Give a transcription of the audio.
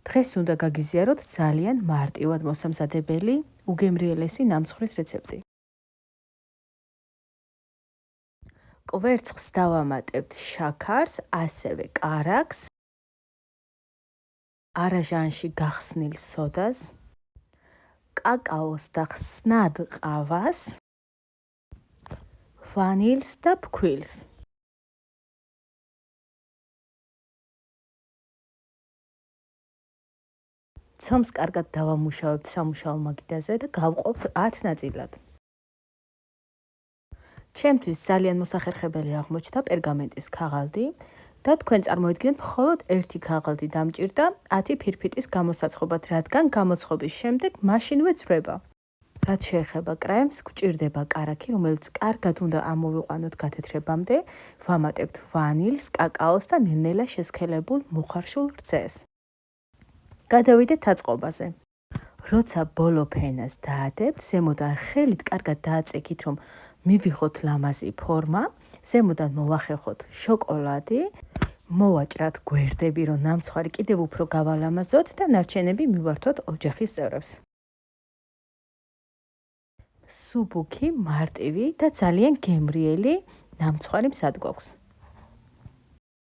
დღეს უნდა გაგიზიაროთ ძალიან მარტივად მოსამზადებელი, უგემრიელესი ნამცხვრის რეცეპტი. კვერცხს დავამატებთ შაქარს, ასევე კარაქს, არაჟანში გახსნილ სოდას, კაკაოს და ხსნად ყავას, ვანილს და ფქვილს. ცომს კარგად დავამუშავებთ სამუშაო მაგიდაზე და გავყოფთ 10 ნაწილად. ჩემთვის ძალიან მოსახერხებელი აღმოჩნდა პერგამენტის ქაღალდი და თქვენ წარმოიდგინეთ მხოლოდ ერთი ქაღალდი დამჭირდა 10 ფირფიტის გამოსაცხობად, რადგან გამოცხობის შემდეგ მაშინვე ძვრება. რაც შეეხება კრემს, გვჭირდება კარაქი, რომელიც კარგად უნდა ამოვიყვანოთ გათეთრებამდე, ვამატებთ ვანილს, კაკაოს და ნელ-ნელა შესქელებულ მუხარშულ რძეს. გადავიდეთ აწყობაზე. როცა ბოლო ფენას დაადებთ, ზემოდან ხელით კარგად დააწექით, რომ მივიღოთ ლამაზი ფორმა, ზემოდან მოვახეხოთ შოკოლადი, მოვაჭრათ გვერდები, რომ ნამცხვარი კიდევ უფრო გავალამაზოთ და ნარჩენები მივართოთ ოჯახის წევრებს. სუბუქი, მარტივი და ძალიან გემრიელი ნამცხვარი მსად გვაქვს.